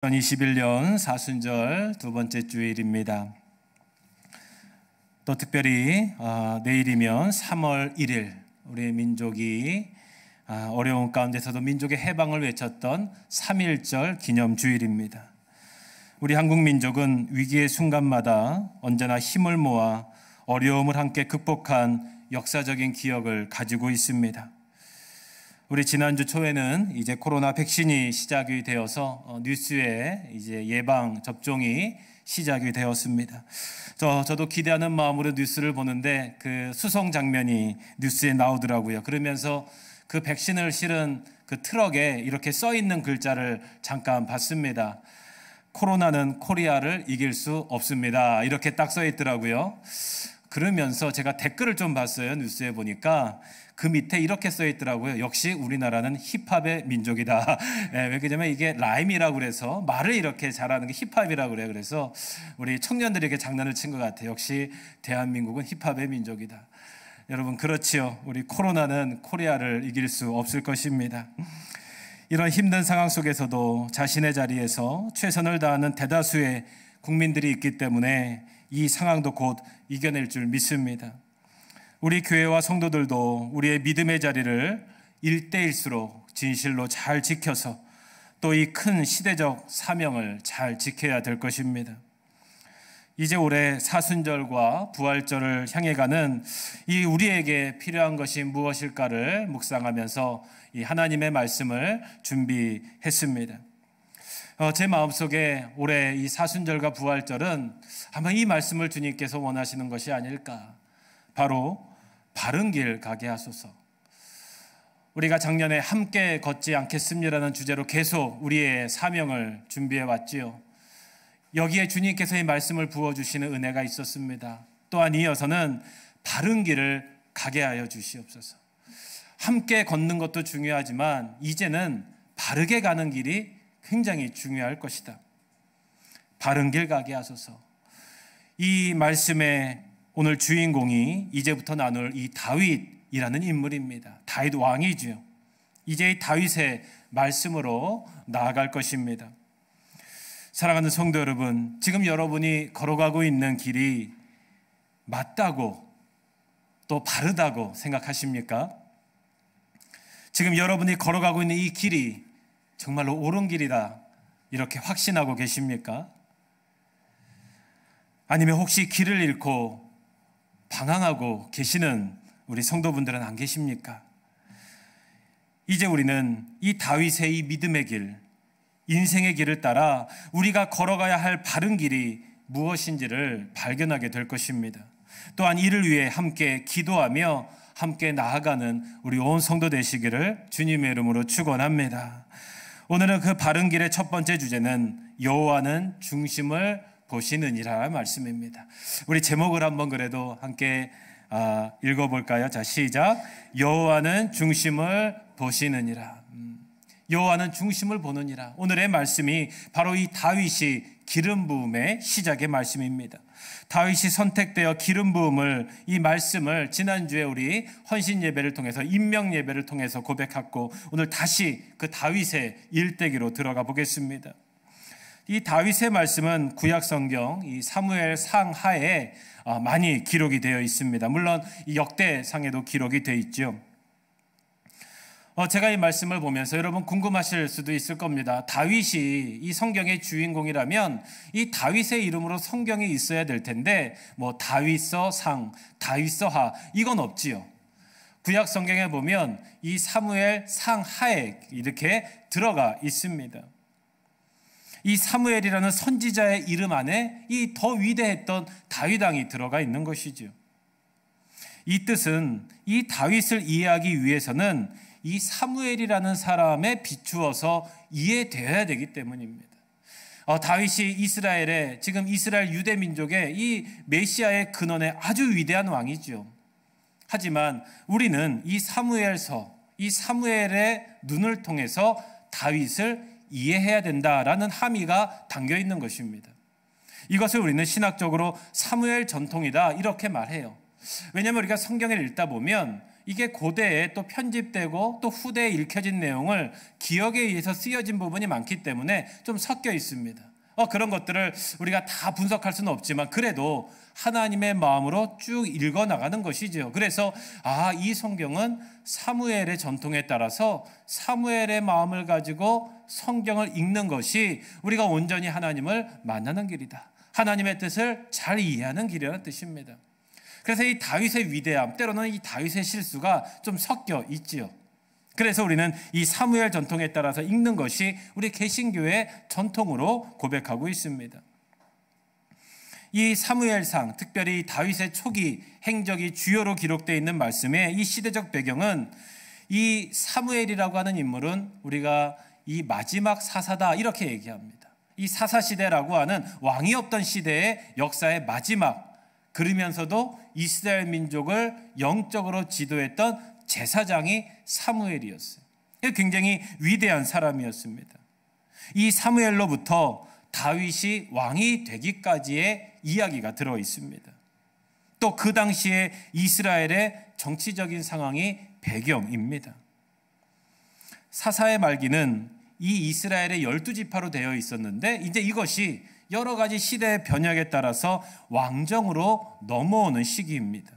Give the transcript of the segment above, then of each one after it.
2021년 사순절 두 번째 주일입니다. 또 특별히 내일이면 3월 1일 우리 민족이 어려운 가운데서도 민족의 해방을 외쳤던 3.1절 기념주일입니다. 우리 한국 민족은 위기의 순간마다 언제나 힘을 모아 어려움을 함께 극복한 역사적인 기억을 가지고 있습니다. 우리 지난주 초에는 이제 코로나 백신이 시작이 되어서 뉴스에 이제 예방 접종이 시작이 되었습니다. 저도 기대하는 마음으로 뉴스를 보는데 그 수송 장면이 뉴스에 나오더라고요. 그러면서 그 백신을 실은 그 트럭에 이렇게 써 있는 글자를 잠깐 봤습니다. 코로나는 코리아를 이길 수 없습니다. 이렇게 딱 써 있더라고요. 그러면서 제가 댓글을 좀 봤어요. 뉴스에 보니까 그 밑에 이렇게 써 있더라고요. 역시 우리나라는 힙합의 민족이다. 왜 그러냐면 이게 라임이라고 그래서 말을 이렇게 잘하는 게 힙합이라고 그래요. 그래서 우리 청년들에게 장난을 친 것 같아요. 역시 대한민국은 힙합의 민족이다. 여러분 그렇지요. 우리 코로나는 코리아를 이길 수 없을 것입니다. 이런 힘든 상황 속에서도 자신의 자리에서 최선을 다하는 대다수의 국민들이 있기 때문에 이 상황도 곧 이겨낼 줄 믿습니다. 우리 교회와 성도들도 우리의 믿음의 자리를 일대일수록 진실로 잘 지켜서 또 이 큰 시대적 사명을 잘 지켜야 될 것입니다. 이제 올해 사순절과 부활절을 향해 가는 이 우리에게 필요한 것이 무엇일까를 묵상하면서 이 하나님의 말씀을 준비했습니다. 제 마음속에 올해 이 사순절과 부활절은 아마 이 말씀을 주님께서 원하시는 것이 아닐까. 바로 바른 길 가게 하소서. 우리가 작년에 함께 걷지 않겠습니다라는 주제로 계속 우리의 사명을 준비해 왔지요. 여기에 주님께서 이 말씀을 부어주시는 은혜가 있었습니다. 또한 이어서는 바른 길을 가게 하여 주시옵소서. 함께 걷는 것도 중요하지만 이제는 바르게 가는 길이 굉장히 중요할 것이다. 바른 길 가게 하소서. 이 말씀의 오늘 주인공이 이제부터 나눌 이 다윗이라는 인물입니다. 다윗 왕이지요. 이제 이 다윗의 말씀으로 나아갈 것입니다. 사랑하는 성도 여러분, 지금 여러분이 걸어가고 있는 길이 맞다고 또 바르다고 생각하십니까? 지금 여러분이 걸어가고 있는 이 길이 정말로 옳은 길이다 이렇게 확신하고 계십니까? 아니면 혹시 길을 잃고 방황하고 계시는 우리 성도분들은 안 계십니까? 이제 우리는 이 다윗의 이 믿음의 길, 인생의 길을 따라 우리가 걸어가야 할 바른 길이 무엇인지를 발견하게 될 것입니다. 또한 이를 위해 함께 기도하며 함께 나아가는 우리 온 성도 되시기를 주님의 이름으로 축원합니다. 오늘은 그 바른 길의 첫 번째 주제는 여호와는 중심을 보시느니라 말씀입니다. 우리 제목을 한번 그래도 함께 읽어볼까요? 자, 시작. 여호와는 중심을 보시느니라. 여호와는 중심을 보느니라. 오늘의 말씀이 바로 이 다윗이 기름 부음의 시작의 말씀입니다. 다윗이 선택되어 기름 부음을 이 말씀을 지난주에 우리 헌신 예배를 통해서 임명 예배를 통해서 고백했고 오늘 다시 그 다윗의 일대기로 들어가 보겠습니다. 이 다윗의 말씀은 구약 성경 이 사무엘 상하에 많이 기록이 되어 있습니다. 물론 이 역대상에도 기록이 되어 있죠. 제가 이 말씀을 보면서 여러분 궁금하실 수도 있을 겁니다. 다윗이 이 성경의 주인공이라면 이 다윗의 이름으로 성경에 있어야 될 텐데 뭐 다윗서 상, 다윗서 하 이건 없지요. 구약 성경에 보면 이 사무엘 상하에 이렇게 들어가 있습니다. 이 사무엘이라는 선지자의 이름 안에 이 더 위대했던 다윗 왕이 들어가 있는 것이죠. 이 뜻은 이 다윗을 이해하기 위해서는 이 사무엘이라는 사람에 비추어서 이해되어야 되기 때문입니다. 다윗이 이스라엘의 지금 이스라엘 유대 민족의 이 메시아의 근원의 아주 위대한 왕이죠. 하지만 우리는 이 사무엘서, 이 사무엘의 눈을 통해서 다윗을 이해해야 된다라는 함의가 담겨 있는 것입니다. 이것을 우리는 신학적으로 사무엘 전통이다 이렇게 말해요. 왜냐하면 우리가 성경을 읽다 보면 이게 고대에 또 편집되고 또 후대에 읽혀진 내용을 기억에 의해서 쓰여진 부분이 많기 때문에 좀 섞여 있습니다. 그런 것들을 우리가 다 분석할 수는 없지만 그래도 하나님의 마음으로 쭉 읽어나가는 것이죠. 그래서 이 성경은 사무엘의 전통에 따라서 사무엘의 마음을 가지고 성경을 읽는 것이 우리가 온전히 하나님을 만나는 길이다. 하나님의 뜻을 잘 이해하는 길이라는 뜻입니다. 그래서 이 다윗의 위대함, 때로는 이 다윗의 실수가 좀 섞여 있지요. 그래서 우리는 이 사무엘 전통에 따라서 읽는 것이 우리 개신교의 전통으로 고백하고 있습니다. 이 사무엘상, 특별히 다윗의 초기 행적이 주요로 기록되어 있는 말씀의 이 시대적 배경은 이 사무엘이라고 하는 인물은 우리가 이 마지막 사사다 이렇게 얘기합니다. 이 사사시대라고 하는 왕이 없던 시대의 역사의 마지막, 그러면서도 이스라엘 민족을 영적으로 지도했던 제사장이 사무엘이었어요. 굉장히 위대한 사람이었습니다. 이 사무엘로부터 다윗이 왕이 되기까지의 이야기가 들어 있습니다. 또 그 당시에 이스라엘의 정치적인 상황이 배경입니다. 사사의 말기는 이 이스라엘의 12지파로 되어 있었는데 이제 이것이 여러 가지 시대의 변혁에 따라서 왕정으로 넘어오는 시기입니다.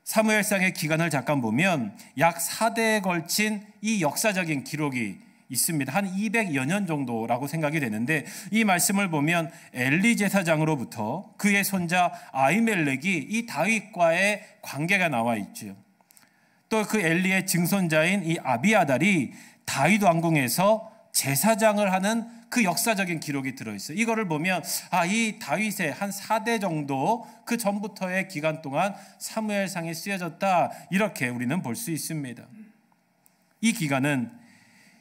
사무엘상의 기간을 잠깐 보면 약 4대에 걸친 이 역사적인 기록이 있습니다. 한 200여 년 정도라고 생각이 되는데 이 말씀을 보면 엘리 제사장으로부터 그의 손자 아히멜렉이 이 다윗과의 관계가 나와 있죠. 또 그 엘리의 증손자인 이 아비아달이 다윗 왕궁에서 제사장을 하는 그 역사적인 기록이 들어있어요. 이거를 보면 이 다윗의 한 4대 정도 그 전부터의 기간 동안 사무엘상이 쓰여졌다 이렇게 우리는 볼 수 있습니다. 이 기간은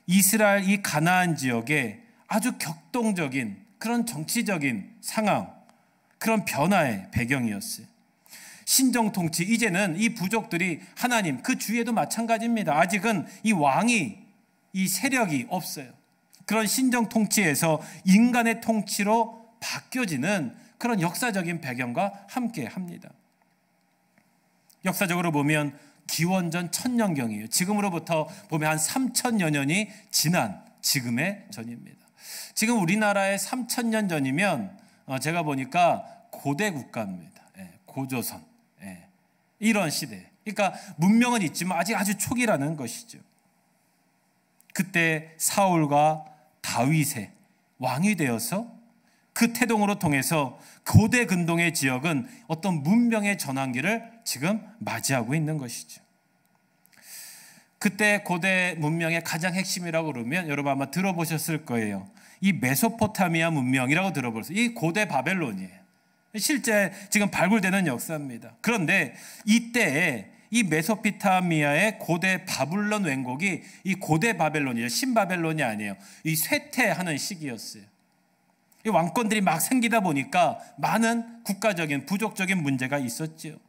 이스라엘 이 가나안 지역에 아주 격동적인 그런 정치적인 상황, 그런 변화의 배경이었어요. 신정통치, 이제는 이 부족들이 하나님 그 주위에도 마찬가지입니다. 아직은 이 왕이 이 세력이 없어요. 그런 신정통치에서 인간의 통치로 바뀌어지는 그런 역사적인 배경과 함께 합니다. 역사적으로 보면 기원전 1000년경이에요. 지금으로부터 보면 한 3000여 년이 지난 지금의 전입니다. 지금 우리나라의 3000년 전이면 제가 보니까 고대 국가입니다. 고조선. 이런 시대. 그러니까 문명은 있지만 아직 아주 초기라는 것이죠. 그때 사울과 다윗의 왕이 되어서 그 태동으로 통해서 고대 근동의 지역은 어떤 문명의 전환기를 지금 맞이하고 있는 것이죠. 그때 고대 문명의 가장 핵심이라고 그러면 여러분 아마 들어보셨을 거예요. 이 메소포타미아 문명이라고 들어보셨어요. 이 고대 바벨론이에요. 실제 지금 발굴되는 역사입니다. 그런데 이때에 이 메소포타미아의 고대 바블론 왕국이 이 고대 바벨론이에요. 신바벨론이 아니에요. 이 쇠퇴하는 시기였어요. 이 왕권들이 막 생기다 보니까 많은 국가적인 부족적인 문제가 있었죠.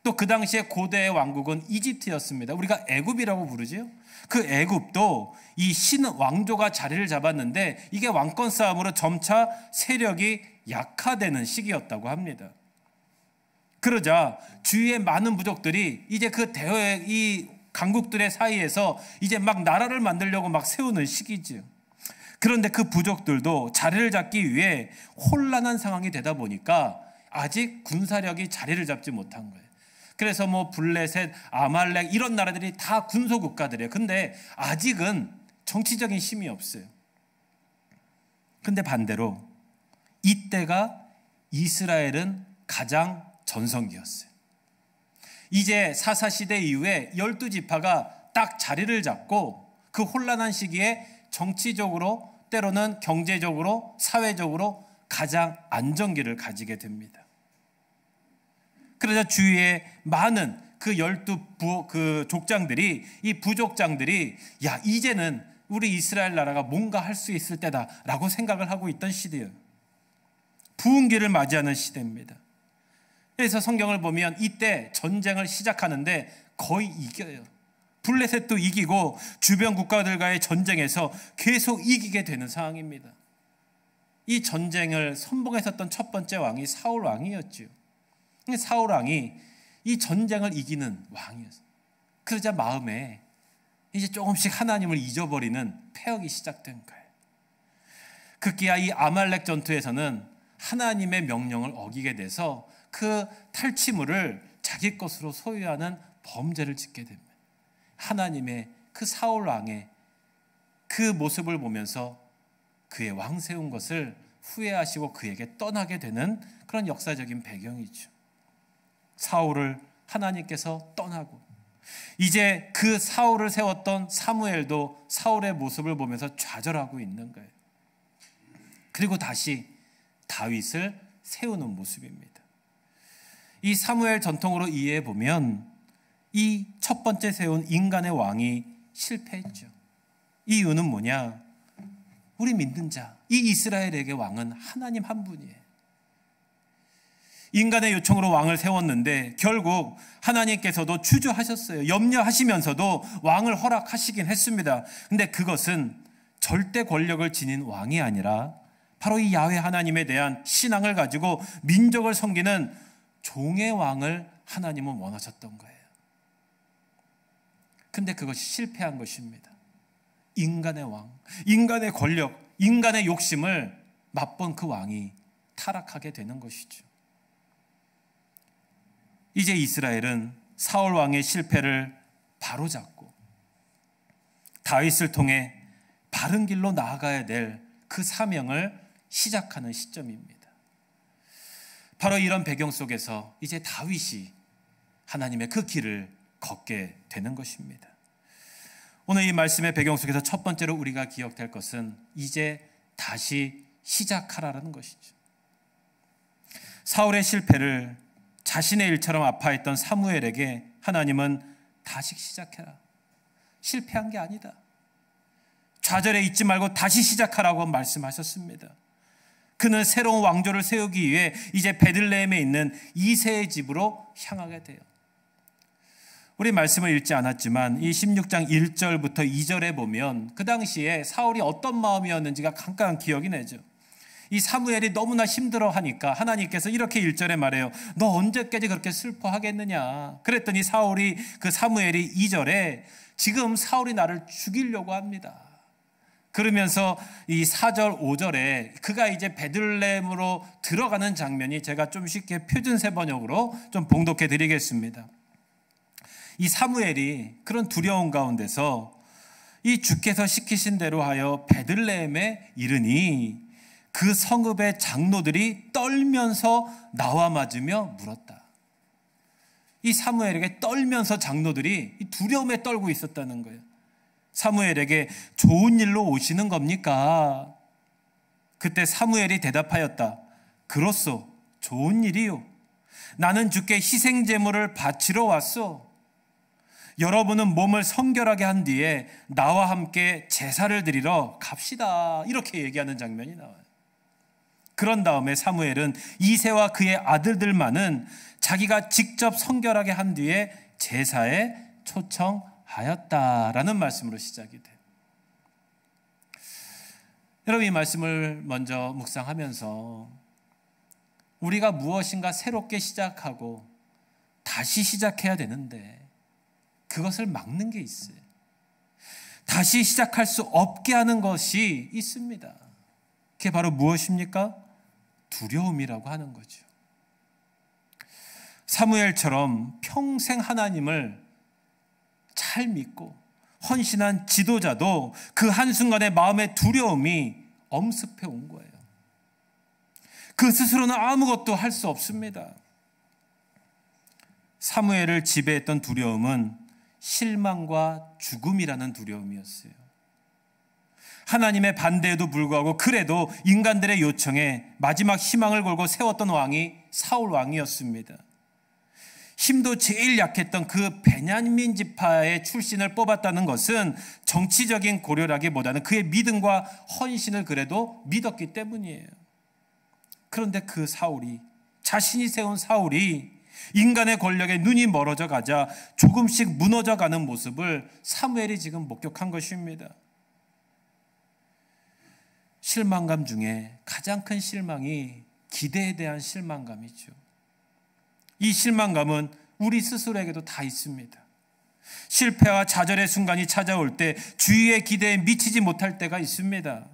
또 그 당시에 고대의 왕국은 이집트였습니다. 우리가 애굽이라고 부르죠. 그 애굽도 이 신 왕조가 자리를 잡았는데 이게 왕권 싸움으로 점차 세력이 약화되는 시기였다고 합니다. 그러자 주위의 많은 부족들이 이제 그 대외 이 강국들의 사이에서 이제 막 나라를 만들려고 막 세우는 시기죠. 그런데 그 부족들도 자리를 잡기 위해 혼란한 상황이 되다 보니까 아직 군사력이 자리를 잡지 못한 거예요. 그래서 뭐 블레셋, 아말렉 이런 나라들이 다 군소 국가들이에요. 근데 아직은 정치적인 힘이 없어요. 근데 반대로 이때가 이스라엘은 가장 전성기였어요. 이제 사사시대 이후에 12지파가 딱 자리를 잡고 그 혼란한 시기에 정치적으로 때로는 경제적으로 사회적으로 가장 안정기를 가지게 됩니다. 그러자 주위에 많은 그 12 족장들이 이 부족장들이 야 이제는 우리 이스라엘 나라가 뭔가 할 수 있을 때다라고 생각을 하고 있던 시대예요. 부흥기를 맞이하는 시대입니다. 그래서 성경을 보면 이때 전쟁을 시작하는데 거의 이겨요. 블레셋도 이기고 주변 국가들과의 전쟁에서 계속 이기게 되는 상황입니다. 이 전쟁을 선봉했었던 첫 번째 왕이 사울 왕이었죠. 사울 왕이 이 전쟁을 이기는 왕이었어요. 그러자 마음에 이제 조금씩 하나님을 잊어버리는 패역이 시작된 거예요. 급기야 이 아말렉 전투에서는 하나님의 명령을 어기게 돼서 그 탈취물을 자기 것으로 소유하는 범죄를 짓게 됩니다. 하나님의 그 사울 왕의 그 모습을 보면서 그의 왕 세운 것을 후회하시고 그에게 떠나게 되는 그런 역사적인 배경이죠. 사울을 하나님께서 떠나고 이제 그 사울을 세웠던 사무엘도 사울의 모습을 보면서 좌절하고 있는 거예요. 그리고 다시 다윗을 세우는 모습입니다. 이 사무엘 전통으로 이해해 보면 이 첫 번째 세운 인간의 왕이 실패했죠. 이유는 뭐냐? 우리 믿는 자, 이 이스라엘에게 왕은 하나님 한 분이에요. 인간의 요청으로 왕을 세웠는데 결국 하나님께서도 주저하셨어요. 염려하시면서도 왕을 허락하시긴 했습니다. 근데 그것은 절대 권력을 지닌 왕이 아니라 바로 이 야훼 하나님에 대한 신앙을 가지고 민족을 섬기는 종의 왕을 하나님은 원하셨던 거예요. 근데 그것이 실패한 것입니다. 인간의 왕, 인간의 권력, 인간의 욕심을 맛본 그 왕이 타락하게 되는 것이죠. 이제 이스라엘은 사울 왕의 실패를 바로잡고 다윗을 통해 바른 길로 나아가야 될 그 사명을 시작하는 시점입니다. 바로 이런 배경 속에서 이제 다윗이 하나님의 그 길을 걷게 되는 것입니다. 오늘 이 말씀의 배경 속에서 첫 번째로 우리가 기억될 것은 이제 다시 시작하라는 것이죠. 사울의 실패를 자신의 일처럼 아파했던 사무엘에게 하나님은 다시 시작해라. 실패한 게 아니다. 좌절에 있지 말고 다시 시작하라고 말씀하셨습니다. 그는 새로운 왕조를 세우기 위해 이제 베들레헴에 있는 이새의 집으로 향하게 돼요. 우리 말씀을 읽지 않았지만 이 16장 1절부터 2절에 보면 그 당시에 사울이 어떤 마음이었는지가 강력한 기억이 나죠. 이 사무엘이 너무나 힘들어하니까 하나님께서 이렇게 1절에 말해요. 너 언제까지 그렇게 슬퍼하겠느냐. 그랬더니 그 사무엘이 2절에 지금 사울이 나를 죽이려고 합니다. 그러면서 이 4절 5절에 그가 이제 베들레헴으로 들어가는 장면이 제가 좀 쉽게 표준세 번역으로 좀 봉독해 드리겠습니다. 이 사무엘이 그런 두려움 가운데서 이 주께서 시키신 대로 하여 베들레헴에 이르니 그 성읍의 장로들이 떨면서 나와 맞으며 물었다. 이 사무엘에게 떨면서 장로들이 두려움에 떨고 있었다는 거예요. 사무엘에게 좋은 일로 오시는 겁니까? 그때 사무엘이 대답하였다. 그렇소, 좋은 일이요. 나는 주께 희생 제물을 바치러 왔소. 여러분은 몸을 성결하게 한 뒤에 나와 함께 제사를 드리러 갑시다. 이렇게 얘기하는 장면이 나와요. 그런 다음에 사무엘은 이새와 그의 아들들만은 자기가 직접 성결하게 한 뒤에 제사에 초청하였다라는 말씀으로 시작이 돼요. 여러분, 이 말씀을 먼저 묵상하면서 우리가 무엇인가 새롭게 시작하고 다시 시작해야 되는데 그것을 막는 게 있어요. 다시 시작할 수 없게 하는 것이 있습니다. 그게 바로 무엇입니까? 두려움이라고 하는 거죠. 사무엘처럼 평생 하나님을 잘 믿고 헌신한 지도자도 그 한순간에 마음의 두려움이 엄습해 온 거예요. 그 스스로는 아무것도 할 수 없습니다. 사무엘을 지배했던 두려움은 실망과 죽음이라는 두려움이었어요. 하나님의 반대에도 불구하고 그래도 인간들의 요청에 마지막 희망을 걸고 세웠던 왕이 사울 왕이었습니다. 힘도 제일 약했던 그 베냐민 지파의 출신을 뽑았다는 것은 정치적인 고려라기보다는 그의 믿음과 헌신을 그래도 믿었기 때문이에요. 그런데 그 사울이, 자신이 세운 사울이 인간의 권력에 눈이 멀어져 가자 조금씩 무너져 가는 모습을 사무엘이 지금 목격한 것입니다. 실망감 중에 가장 큰 실망이 기대에 대한 실망감이죠. 이 실망감은 우리 스스로에게도 다 있습니다. 실패와 좌절의 순간이 찾아올 때 주위의 기대에 미치지 못할 때가 있습니다.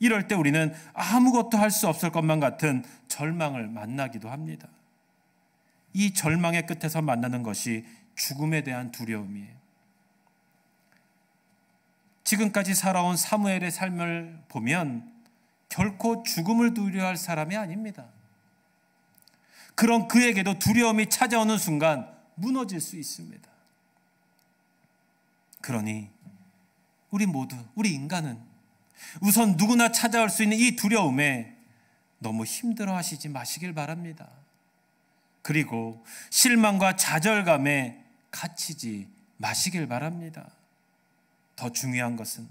이럴 때 우리는 아무것도 할 수 없을 것만 같은 절망을 만나기도 합니다. 이 절망의 끝에서 만나는 것이 죽음에 대한 두려움이에요. 지금까지 살아온 사무엘의 삶을 보면 결코 죽음을 두려워할 사람이 아닙니다. 그런 그에게도 두려움이 찾아오는 순간 무너질 수 있습니다. 그러니 우리 모두, 우리 인간은 우선 누구나 찾아올 수 있는 이 두려움에 너무 힘들어하시지 마시길 바랍니다. 그리고 실망과 좌절감에 갇히지 마시길 바랍니다. 더 중요한 것은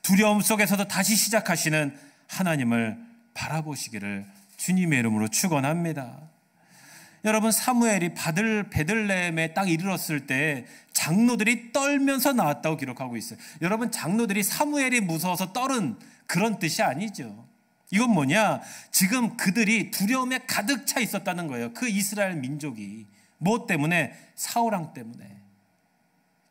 두려움 속에서도 다시 시작하시는 하나님을 바라보시기를 주님의 이름으로 축원합니다. 여러분, 사무엘이 베들레헴에 딱 이르렀을 때 장로들이 떨면서 나왔다고 기록하고 있어요. 여러분, 장로들이 사무엘이 무서워서 떨은 그런 뜻이 아니죠. 이건 뭐냐? 지금 그들이 두려움에 가득 차 있었다는 거예요. 그 이스라엘 민족이. 뭐 때문에? 사울왕 때문에.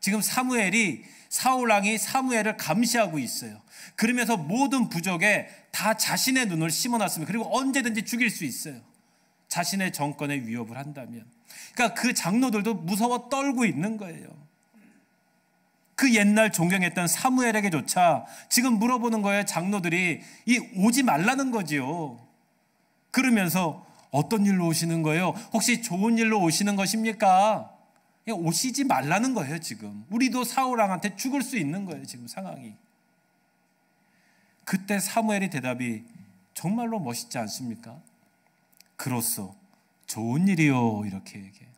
지금 사울왕이 사무엘을 감시하고 있어요. 그러면서 모든 부족에 다 자신의 눈을 심어놨습니다. 그리고 언제든지 죽일 수 있어요. 자신의 정권에 위협을 한다면. 그러니까 그 장로들도 무서워 떨고 있는 거예요. 그 옛날 존경했던 사무엘에게조차 지금 물어보는 거예요. 장로들이 오지 말라는 거지요. 그러면서 어떤 일로 오시는 거예요? 혹시 좋은 일로 오시는 것입니까? 오시지 말라는 거예요. 지금 우리도 사울왕한테 죽을 수 있는 거예요. 지금 상황이. 그때 사무엘의 대답이 정말로 멋있지 않습니까? 그로써 좋은 일이요, 이렇게 얘기해요.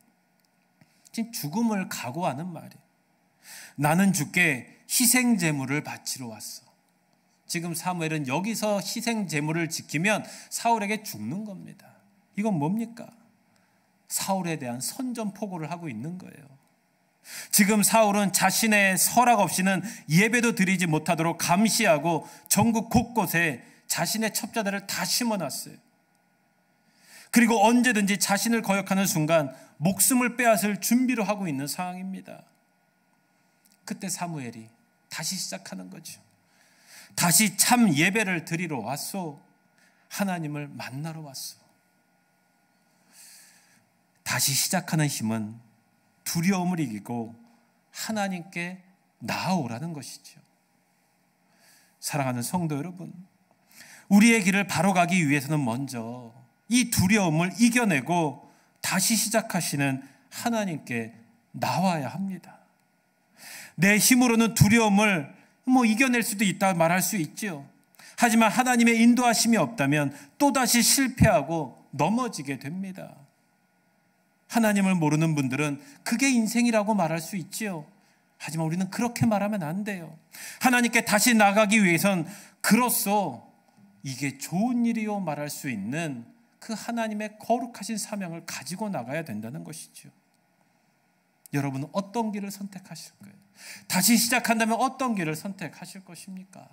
지금 죽음을 각오하는 말이에요. 나는 주께 희생제물을 바치러 왔어. 지금 사무엘은 여기서 희생제물을 지키면 사울에게 죽는 겁니다. 이건 뭡니까? 사울에 대한 선전포고를 하고 있는 거예요. 지금 사울은 자신의 서락 없이는 예배도 드리지 못하도록 감시하고 전국 곳곳에 자신의 첩자들을 다 심어놨어요. 그리고 언제든지 자신을 거역하는 순간 목숨을 빼앗을 준비를 하고 있는 상황입니다. 그때 사무엘이 다시 시작하는 거죠. 다시 참 예배를 드리러 왔소. 하나님을 만나러 왔소. 다시 시작하는 힘은 두려움을 이기고 하나님께 나아오라는 것이죠. 사랑하는 성도 여러분, 우리의 길을 바로 가기 위해서는 먼저 이 두려움을 이겨내고 다시 시작하시는 하나님께 나와야 합니다. 내 힘으로는 두려움을 이겨낼 수도 있다 말할 수 있죠. 하지만 하나님의 인도하심이 없다면 또다시 실패하고 넘어지게 됩니다. 하나님을 모르는 분들은 그게 인생이라고 말할 수 있지요. 하지만 우리는 그렇게 말하면 안 돼요. 하나님께 다시 나가기 위해선 그로써 이게 좋은 일이요 말할 수 있는 그 하나님의 거룩하신 사명을 가지고 나가야 된다는 것이죠. 여러분은 어떤 길을 선택하실 거예요? 다시 시작한다면 어떤 길을 선택하실 것입니까?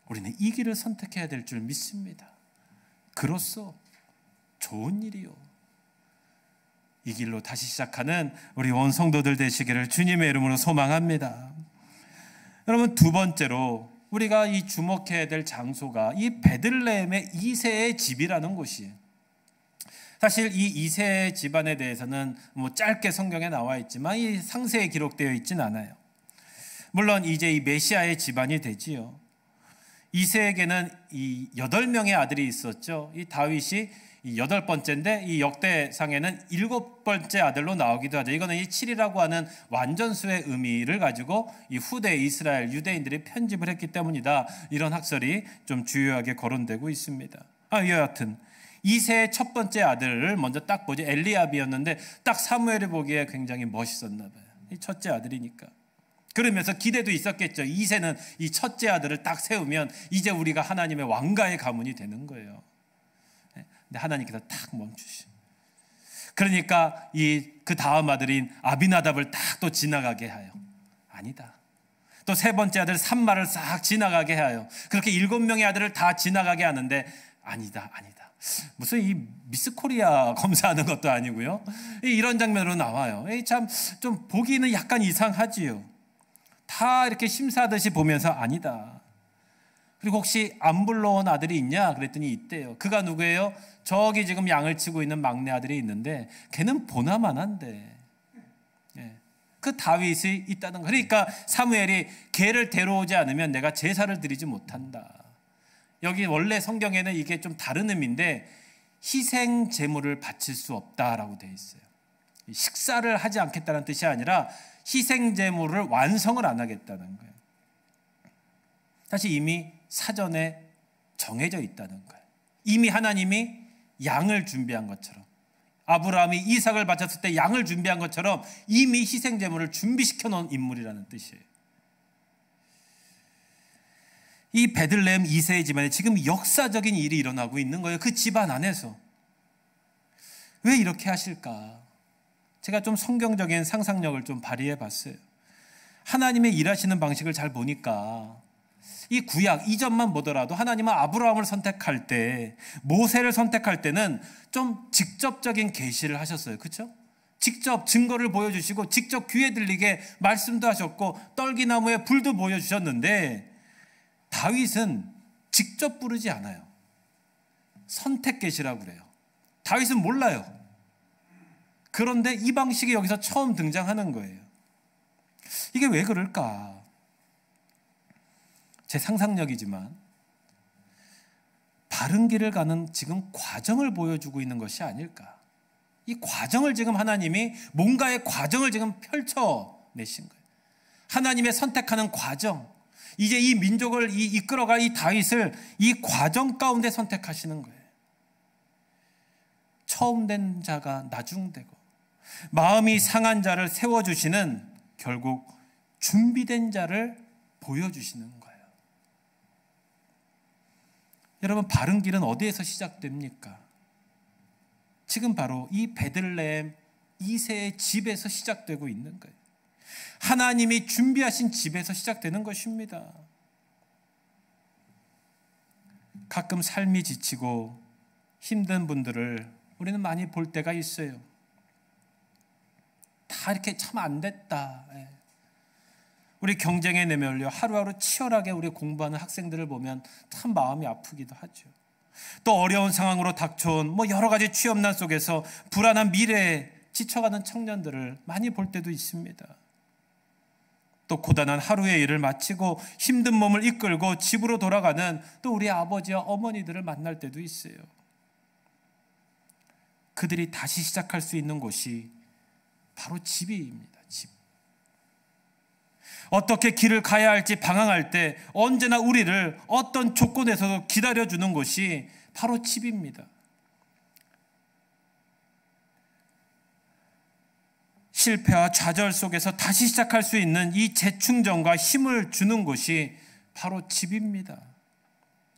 우리는 이 길을 선택해야 될 줄 믿습니다. 그로써 좋은 일이요. 이 길로 다시 시작하는 우리 온 성도들 되시기를 주님의 이름으로 소망합니다. 여러분, 두 번째로 우리가 이 주목해야 될 장소가 이 베들레헴의 이새의 집이라는 곳이에요. 사실 이 이새 집안에 대해서는 짧게 성경에 나와 있지만 이 상세히 기록되어 있진 않아요. 물론 이제 이 메시아의 집안이 되지요. 이새에게는 이 8명의 아들이 있었죠. 이 다윗이 이 8번째인데 이 역대상에는 7번째 아들로 나오기도 하죠. 이거는 이 7이라고 하는 완전수의 의미를 가지고 이 후대 이스라엘 유대인들이 편집을 했기 때문이다. 이런 학설이 좀 주요하게 거론되고 있습니다. 여하튼 이새의 첫 번째 아들을 먼저 딱 보죠. 엘리압이었는데 딱 사무엘이 보기에 굉장히 멋있었나 봐요. 이 첫째 아들이니까. 그러면서 기대도 있었겠죠. 이새는 이 첫째 아들을 딱 세우면 이제 우리가 하나님의 왕가의 가문이 되는 거예요. 근데 하나님께서 딱 멈추시. 그러니까 그 다음 아들인 아비나답을 딱 또 지나가게 하여. 아니다. 또 세 번째 아들 삼마를 싹 지나가게 하여. 그렇게 7명의 아들을 다 지나가게 하는데 아니다. 무슨 이 미스 코리아 검사하는 것도 아니고요. 이런 장면으로 나와요. 참 좀 보기는 약간 이상하지요. 다 이렇게 심사하듯이 보면서 아니다. 그리고 혹시 안 불러온 아들이 있냐? 그랬더니 있대요. 그가 누구예요? 저기 지금 양을 치고 있는 막내 아들이 있는데 걔는 보나마나인데. 그 다윗이 있다는 거. 그러니까 사무엘이 걔를 데려오지 않으면 내가 제사를 드리지 못한다. 여기 원래 성경에는 이게 좀 다른 의미인데 희생 제물을 바칠 수 없다라고 되어 있어요. 식사를 하지 않겠다는 뜻이 아니라 희생 제물을 완성을 안 하겠다는 거예요. 사실 이미 사전에 정해져 있다는 거예요. 이미 하나님이 양을 준비한 것처럼, 아브라함이 이삭을 바쳤을 때 양을 준비한 것처럼 이미 희생 제물을 준비시켜 놓은 인물이라는 뜻이에요. 이 베들레헴 2세의 집안에 지금 역사적인 일이 일어나고 있는 거예요. 그 집안 안에서. 왜 이렇게 하실까? 제가 좀 성경적인 상상력을 좀 발휘해 봤어요. 하나님의 일하시는 방식을 잘 보니까 이 구약 이전만 보더라도 하나님은 아브라함을 선택할 때, 모세를 선택할 때는 좀 직접적인 계시를 하셨어요. 그렇죠? 직접 증거를 보여주시고 직접 귀에 들리게 말씀도 하셨고 떨기나무에 불도 보여주셨는데 다윗은 직접 부르지 않아요. 선택 계시라고 그래요. 다윗은 몰라요. 그런데 이 방식이 여기서 처음 등장하는 거예요. 이게 왜 그럴까? 제 상상력이지만 바른 길을 가는 지금 과정을 보여주고 있는 것이 아닐까. 이 과정을 지금 하나님이 뭔가의 과정을 지금 펼쳐내신 거예요. 하나님의 선택하는 과정. 이제 이 민족을 이끌어갈 이 다윗을 이 과정 가운데 선택하시는 거예요. 처음 된 자가 나중되고 마음이 상한 자를 세워주시는, 결국 준비된 자를 보여주시는 거예요. 여러분, 바른 길은 어디에서 시작됩니까? 지금 바로 이 베들레헴 2세의 집에서 시작되고 있는 거예요. 하나님이 준비하신 집에서 시작되는 것입니다. 가끔 삶이 지치고 힘든 분들을 우리는 많이 볼 때가 있어요. 다 이렇게 참 안 됐다. 우리 경쟁에 내몰려 하루하루 치열하게 우리 공부하는 학생들을 보면 참 마음이 아프기도 하죠. 또 어려운 상황으로 닥쳐온 여러 가지 취업난 속에서 불안한 미래에 지쳐가는 청년들을 많이 볼 때도 있습니다. 또 고단한 하루의 일을 마치고 힘든 몸을 이끌고 집으로 돌아가는 또 우리 아버지와 어머니들을 만날 때도 있어요. 그들이 다시 시작할 수 있는 곳이 바로 집입니다. 집. 어떻게 길을 가야 할지 방황할 때 언제나 우리를 어떤 조건에서도 기다려주는 곳이 바로 집입니다. 실패와 좌절 속에서 다시 시작할 수 있는 이 재충전과 힘을 주는 곳이 바로 집입니다.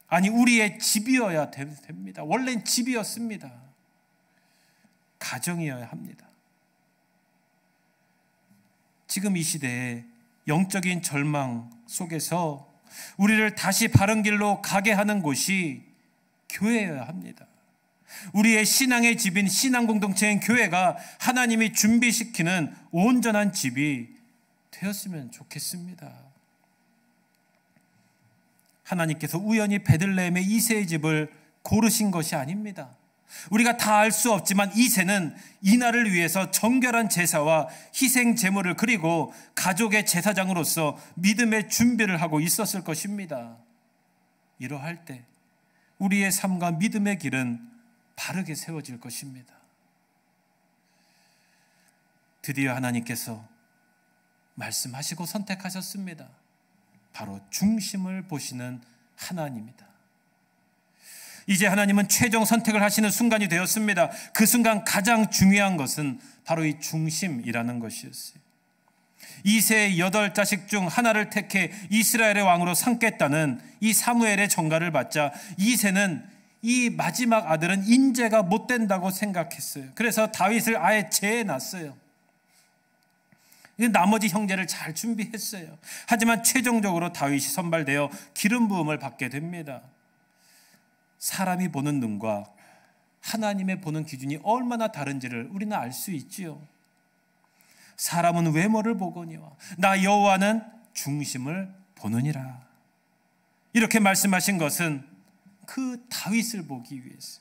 아니, 우리의 집이어야 됩니다. 원래는 집이었습니다. 가정이어야 합니다. 지금 이 시대에 영적인 절망 속에서 우리를 다시 바른 길로 가게 하는 곳이 교회여야 합니다. 우리의 신앙의 집인 신앙 공동체인 교회가 하나님이 준비시키는 온전한 집이 되었으면 좋겠습니다. 하나님께서 우연히 베들레헴의 이새의 집을 고르신 것이 아닙니다. 우리가 다 알 수 없지만 이새는 이날을 위해서 정결한 제사와 희생 제물을 그리고 가족의 제사장으로서 믿음의 준비를 하고 있었을 것입니다. 이러할 때 우리의 삶과 믿음의 길은 바르게 세워질 것입니다. 드디어 하나님께서 말씀하시고 선택하셨습니다. 바로 중심을 보시는 하나님이다. 이제 하나님은 최종 선택을 하시는 순간이 되었습니다. 그 순간 가장 중요한 것은 바로 이 중심이라는 것이었어요. 이새의 8자식 중 하나를 택해 이스라엘의 왕으로 삼겠다는 이 사무엘의 전가를 받자 이새는 이 마지막 아들은 인재가 못 된다고 생각했어요. 그래서 다윗을 아예 제해놨어요. 나머지 형제를 잘 준비했어요. 하지만 최종적으로 다윗이 선발되어 기름 부음을 받게 됩니다. 사람이 보는 눈과 하나님의 보는 기준이 얼마나 다른지를 우리는 알 수 있지요. 사람은 외모를 보거니와 나 여호와는 중심을 보느니라. 이렇게 말씀하신 것은 그 다윗을 보기 위해서,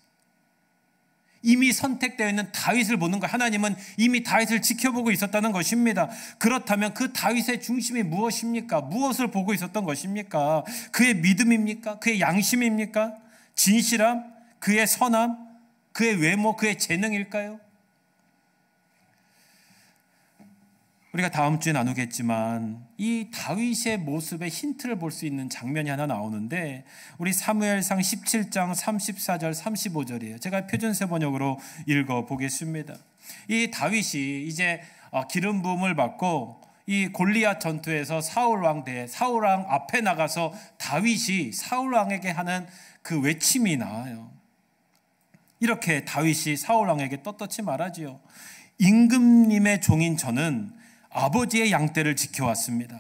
이미 선택되어 있는 다윗을 보는 것, 하나님은 이미 다윗을 지켜보고 있었다는 것입니다. 그렇다면 그 다윗의 중심이 무엇입니까? 무엇을 보고 있었던 것입니까? 그의 믿음입니까? 그의 양심입니까? 진실함? 그의 선함? 그의 외모? 그의 재능일까요? 우리가 다음 주에 나누겠지만 이 다윗의 모습의 힌트를 볼 수 있는 장면이 하나 나오는데, 우리 사무엘상 17장 34절 35절이에요. 제가 표준세 번역으로 읽어보겠습니다. 이 다윗이 이제 기름 부음을 받고 이 골리앗 전투에서 사울 왕 앞에 나가서 다윗이 사울 왕에게 하는 그 외침이 나와요. 이렇게 다윗이 사울 왕에게 떳떳이 말하지요. 임금님의 종인 저는 아버지의 양떼를 지켜왔습니다.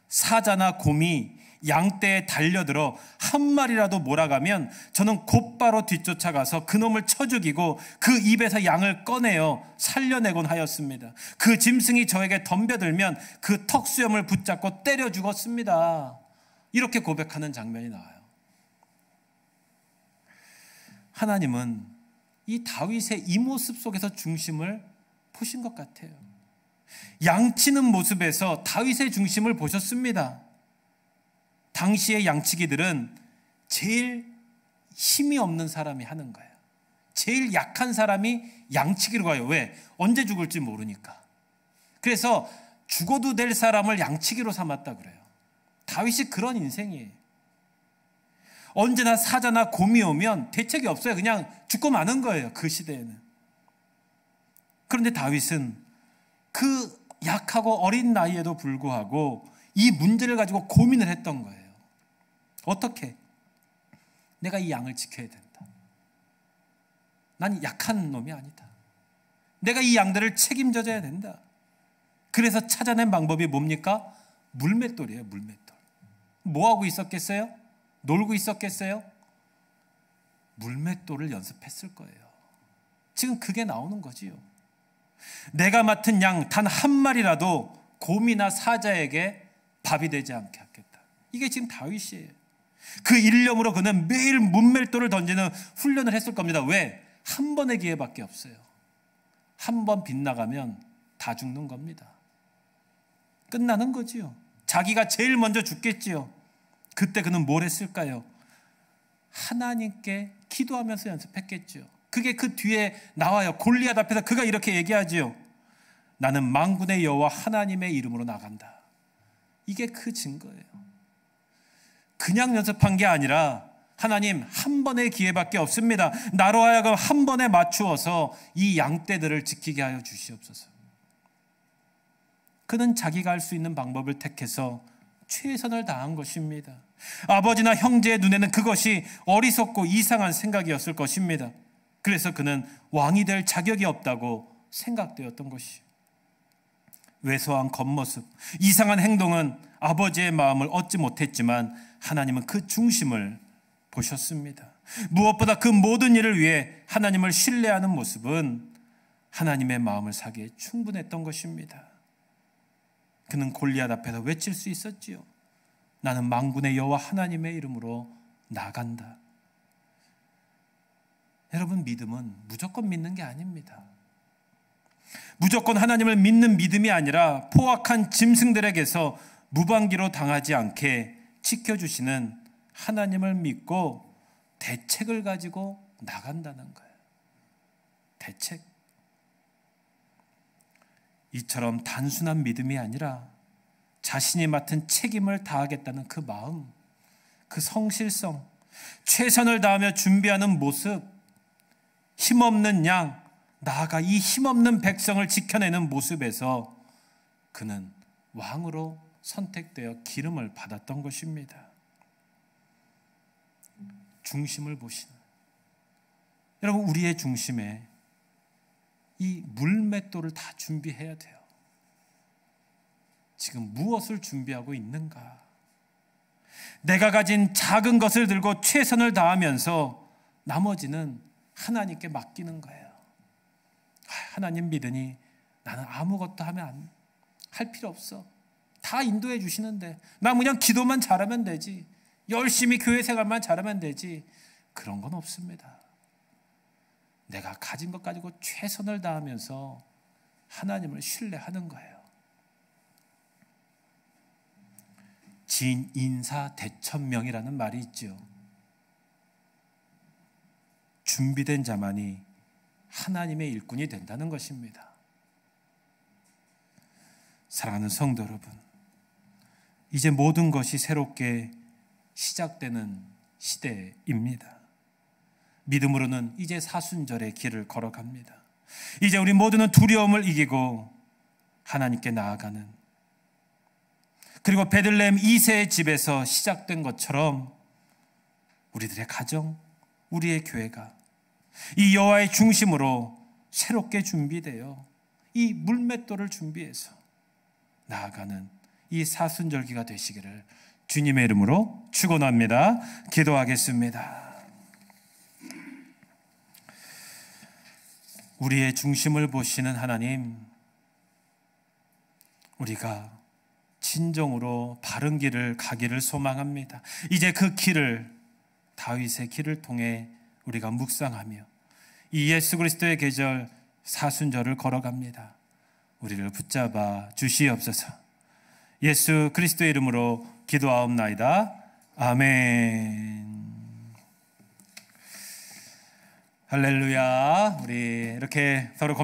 사자나 곰이 양떼에 달려들어 한 마리라도 몰아가면 저는 곧바로 뒤쫓아가서 그놈을 쳐 죽이고 그 입에서 양을 꺼내어 살려내곤 하였습니다. 그 짐승이 저에게 덤벼들면 그 턱수염을 붙잡고 때려 죽었습니다. 이렇게 고백하는 장면이 나와요. 하나님은 이 다윗의 이 모습 속에서 중심을 보신 것 같아요. 양치는 모습에서 다윗의 중심을 보셨습니다. 당시의 양치기들은 제일 힘이 없는 사람이 하는 거예요. 제일 약한 사람이 양치기로 가요. 왜? 언제 죽을지 모르니까. 그래서 죽어도 될 사람을 양치기로 삼았다 그래요. 다윗이 그런 인생이에요. 언제나 사자나 곰이 오면 대책이 없어요. 그냥 죽고 마는 거예요. 그 시대에는. 그런데 다윗은 그 약하고 어린 나이에도 불구하고 이 문제를 가지고 고민을 했던 거예요. 어떻게? 내가 이 양을 지켜야 된다. 난 약한 놈이 아니다. 내가 이 양들을 책임져줘야 된다. 그래서 찾아낸 방법이 뭡니까? 물맷돌이에요. 물맷돌. 뭐하고 있었겠어요? 놀고 있었겠어요? 물맷돌을 연습했을 거예요. 지금 그게 나오는 거지요. 내가 맡은 양 단 한 마리라도 곰이나 사자에게 밥이 되지 않게 하겠다. 이게 지금 다윗이에요. 그 일념으로 그는 매일 문맷돌을 던지는 훈련을 했을 겁니다. 왜? 한 번의 기회밖에 없어요. 한 번 빗나가면 다 죽는 겁니다. 끝나는 거지요. 자기가 제일 먼저 죽겠지요. 그때 그는 뭘 했을까요? 하나님께 기도하면서 연습했겠죠. 그게 그 뒤에 나와요. 골리앗 앞에서 그가 이렇게 얘기하지요. 나는 만군의 여호와 하나님의 이름으로 나간다. 이게 그 증거예요. 그냥 연습한 게 아니라 하나님 한 번의 기회밖에 없습니다. 나로 하여금 한 번에 맞추어서 이 양떼들을 지키게 하여 주시옵소서. 그는 자기가 할 수 있는 방법을 택해서 최선을 다한 것입니다. 아버지나 형제의 눈에는 그것이 어리석고 이상한 생각이었을 것입니다. 그래서 그는 왕이 될 자격이 없다고 생각되었던 것이죠. 왜소한 겉모습, 이상한 행동은 아버지의 마음을 얻지 못했지만 하나님은 그 중심을 보셨습니다. 무엇보다 그 모든 일을 위해 하나님을 신뢰하는 모습은 하나님의 마음을 사기에 충분했던 것입니다. 그는 골리앗 앞에서 외칠 수 있었지요. 나는 만군의 여호와 하나님의 이름으로 나간다. 여러분, 믿음은 무조건 믿는 게 아닙니다. 무조건 하나님을 믿는 믿음이 아니라 포악한 짐승들에게서 무방기로 당하지 않게 지켜주시는 하나님을 믿고 대책을 가지고 나간다는 거예요. 대책. 이처럼 단순한 믿음이 아니라 자신이 맡은 책임을 다하겠다는 그 마음, 그 성실성, 최선을 다하며 준비하는 모습, 힘없는 양, 나아가 이 힘없는 백성을 지켜내는 모습에서 그는 왕으로 선택되어 기름을 받았던 것입니다. 중심을 보시는, 여러분, 우리의 중심에 이 물맷돌을 다 준비해야 돼요. 지금 무엇을 준비하고 있는가? 내가 가진 작은 것을 들고 최선을 다하면서 나머지는 하나님께 맡기는 거예요. 하나님 믿으니 나는 아무것도 할 필요 없어. 다 인도해 주시는데 나 그냥 기도만 잘하면 되지. 열심히 교회 생활만 잘하면 되지. 그런 건 없습니다. 내가 가진 것 가지고 최선을 다하면서 하나님을 신뢰하는 거예요. 진인사대천명이라는 말이 있죠. 준비된 자만이 하나님의 일꾼이 된다는 것입니다. 사랑하는 성도 여러분, 이제 모든 것이 새롭게 시작되는 시대입니다. 믿음으로는 이제 사순절의 길을 걸어갑니다. 이제 우리 모두는 두려움을 이기고 하나님께 나아가는, 그리고 베들레헴 2세의 집에서 시작된 것처럼 우리들의 가정, 우리의 교회가 이 여호와의 중심으로 새롭게 준비되어 이 물맷돌을 준비해서 나아가는 이 사순절기가 되시기를 주님의 이름으로 축원합니다. 기도하겠습니다. 우리의 중심을 보시는 하나님, 우리가 진정으로 바른 길을 가기를 소망합니다. 이제 그 길을, 다윗의 길을 통해 우리가 묵상하며 이 예수 그리스도의 계절 사순절을 걸어갑니다. 우리를 붙잡아 주시옵소서. 예수 그리스도의 이름으로 기도하옵나이다. 아멘. 할렐루야. 우리 이렇게 서로